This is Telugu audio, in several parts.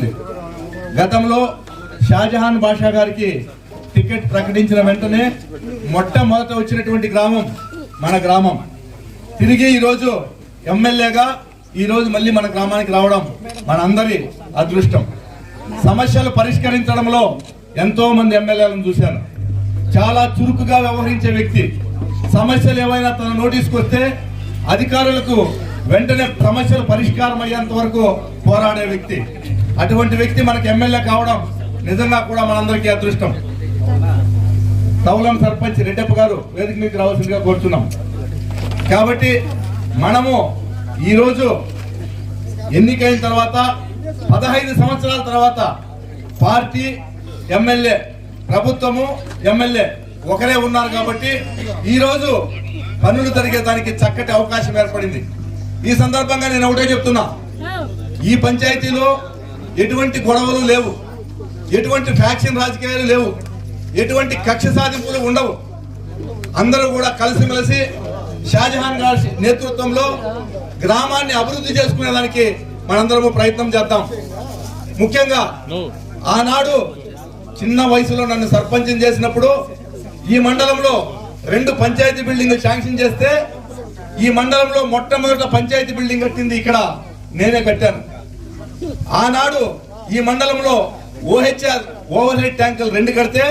ఉంది. గతంలో షాజహాన్ బాషా గారికి టికెట్ ప్రకటించిన వెంటనే మొట్టమొదట వచ్చినటువంటి గ్రామం మన గ్రామం. తిరిగి ఈరోజు ఎమ్మెల్యేగా ఈరోజు మళ్ళీ మన గ్రామానికి రావడం మనందరి అదృష్టం. సమస్యలు పరిష్కరించడంలో ఎంతో మంది ఎమ్మెల్యేలను చూశాను. చాలా చురుకుగా వ్యవహరించే వ్యక్తి. సమస్యలు ఏవైనా తన నోటీస్కి వస్తే అధికారులకు వెంటనే సమస్యలు పరిష్కారం అయ్యేంత వరకు పోరాడే వ్యక్తి. అటువంటి వ్యక్తి మనకు ఎమ్మెల్యే కావడం నిజంగా కూడా మనందరికీ అదృష్టం. తౌలం సర్పంచ్ రెడ్డప్ప గారు వేదిక మీకు రావాల్సిందిగా కోరుతున్నాం. కాబట్టి మనము ఈరోజు ఎన్నికైన తర్వాత 15 సంవత్సరాల తర్వాత పార్టీ, ఎమ్మెల్యే, ప్రభుత్వము, ఎమ్మెల్యే ఒకరే ఉన్నారు. కాబట్టి ఈరోజు పనులు జరిగేదానికి చక్కటి అవకాశం ఏర్పడింది. ఈ సందర్భంగా నేను ఒకటే చెప్తున్నా, ఈ పంచాయతీలో ఎటువంటి గొడవలు లేవు, ఎటువంటి ఫ్యాక్షన్ రాజకీయాలు లేవు, ఎటువంటి కక్ష సాధింపులు ఉండవు. అందరూ కూడా కలిసిమెలిసి షాజహాన్ గారి నేతృత్వంలో గ్రామాన్ని అభివృద్ధి చేసుకునేదానికి మనందరము ప్రయత్నం చేద్దాం. ముఖ్యంగా ఆనాడు చిన్న వయసులో నన్ను సర్పంచం చేసినప్పుడు ఈ మండలంలో 2 పంచాయతీ బిల్డింగ్లు శాంక్షన్ చేస్తే ఈ మండలంలో మొట్టమొదట పంచాయతీ బిల్డింగ్ కట్టింది ఇక్కడ నేనే కట్టాను. ఆనాడు ఈ మండలంలో ఓహెచ్ఆర్ ఓవర్ హెడ్ ట్యాంకులు 2 కడితే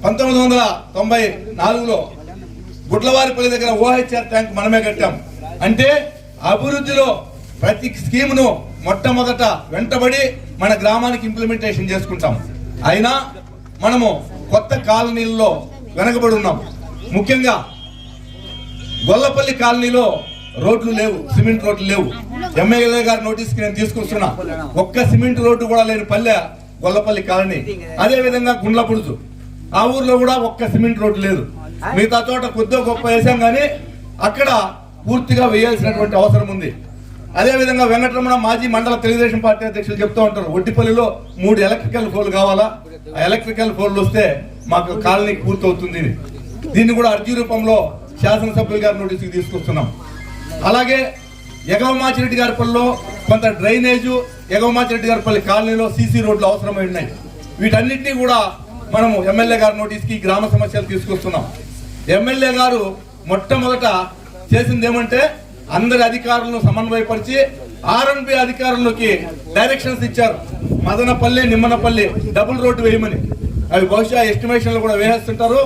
1994లో గుడ్లవారిపల్లి దగ్గర ఓహెచ్ఆర్ ట్యాంక్ మనమే కట్టాం. అంటే అభివృద్ధిలో ప్రతి స్కీమ్ను మొట్టమొదట వెంటబడి మన గ్రామానికి ఇంప్లిమెంటేషన్ చేసుకుంటాం. అయినా మనము కొత్త కాలనీల్లో వెనకబడి ఉన్నాం. ముఖ్యంగా గొల్లపల్లి కాలనీలో రోడ్లు లేవు, సిమెంట్ రోడ్లు లేవు. ఎమ్మెల్యే గారి నోటీస్కి నేను తీసుకొస్తున్నా, ఒక్క సిమెంట్ రోడ్డు కూడా లేని పల్లె గొల్లపల్లి కాలనీ. అదే విధంగా గుండ్లపుడుచు, ఆ ఊర్లో కూడా ఒక్క సిమెంట్ రోడ్డు లేదు. మిగతా చోట కొద్దిగా గొప్ప వేసాం కానీ అక్కడ పూర్తిగా వేయాల్సినటువంటి అవసరం ఉంది. అదే విధంగా వెంకటరమణ మాజీ మండల తెలుగుదేశం పార్టీ అధ్యక్షులు చెప్తూ ఉంటారు, ఒడ్డిపల్లిలో 3 ఎలక్ట్రికల్ పోల్ కావాలా, ఆ ఎలక్ట్రికల్ పోల్ వస్తే మాకు కాలనీకి పూర్తవుతుంది. దీన్ని కూడా అర్జీ రూపంలో శాసనసభ్యులు గారి నోటీసుకి తీసుకొస్తున్నాం. అలాగే ఎగవమాచిరెడ్డి గారి పల్లిలో కొంత డ్రైనేజు, ఎగవమాచిరెడ్డి గారి పల్లి కాలనీలో సీసీ రోడ్లు అవసరమై ఉన్నాయి. వీటన్నిటినీ కూడా మనము ఎమ్మెల్యే గారి నోటీస్కి గ్రామ సమస్యలు తీసుకొస్తున్నాం. ఎమ్మెల్యే గారు మొట్టమొదట చేసింది ఏమంటే అందరి అధికారులను సమన్వయపరిచి R&B అధికారులకి డైరెక్షన్స్ ఇచ్చారు. మదనపల్లి, నిమ్మనపల్లి డబుల్ రోడ్డు వేయమని. అవి బహుశా ఎస్టిమేషన్లు కూడా వేసేస్తుంటారు.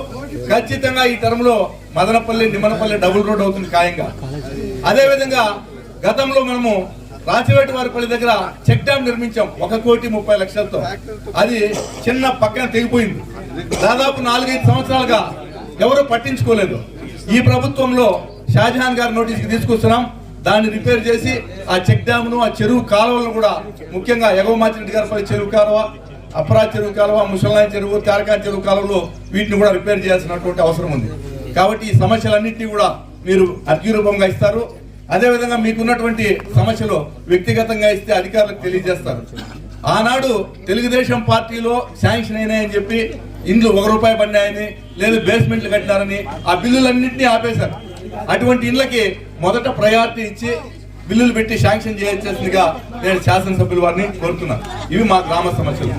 ఖచ్చితంగా ఈ టర్మ్ లో మదనపల్లి, నిమ్మనపల్లి డబుల్ రోడ్ అవుతుంది ఖాయంగా. అదే విధంగా గతంలో మనము రాచివేటివారిపల్లి దగ్గర చెక్ డ్యామ్ నిర్మించాం 1,30,00,000తో. అది చిన్న పక్కన తెగిపోయింది. దాదాపు 4-5 సంవత్సరాలుగా ఎవరు పట్టించుకోలేదు. ఈ ప్రభుత్వంలో షాజహాన్ గారి నోటీస్కి తీసుకొస్తున్నాం. దాన్ని రిపేర్ చేసి ఆ చెక్ డ్యామ్ ను, ఆ చెరువు కాలువలను కూడా, ముఖ్యంగా ఎగవమాచిరెడ్డి గారి చెరువు కాలువ, అప్రా చెరువు కాలువ, ముసలాయన చెరువు, తారకాన్ చెరువు కాలువలు, వీటిని కూడా రిపేర్ చేయాల్సినటువంటి అవసరం ఉంది. కాబట్టి ఈ సమస్యలన్నింటినీ కూడా మీరు అర్జీ రూపంగా ఇస్తారు. అదేవిధంగా మీకున్నటువంటి సమస్యలు వ్యక్తిగతంగా ఇస్తే అధికారులకు తెలియజేస్తారు. ఆనాడు తెలుగుదేశం పార్టీలో శాంక్షన్ అయినాయని చెప్పి ఇండ్లు ₹1 పడినాయని, లేదు బేస్మెంట్లు కట్టినారని ఆ బిల్లులన్నింటినీ ఆపేశారు. అటువంటి ఇండ్లకి మొదట ప్రయారిటీ ఇచ్చి బిల్లులు పెట్టి శాంక్షన్ చేయాల్సిందిగా నేను శాసనసభ్యుల వారిని కోరుతున్నాను. ఇవి మా గ్రామ సమస్యలు.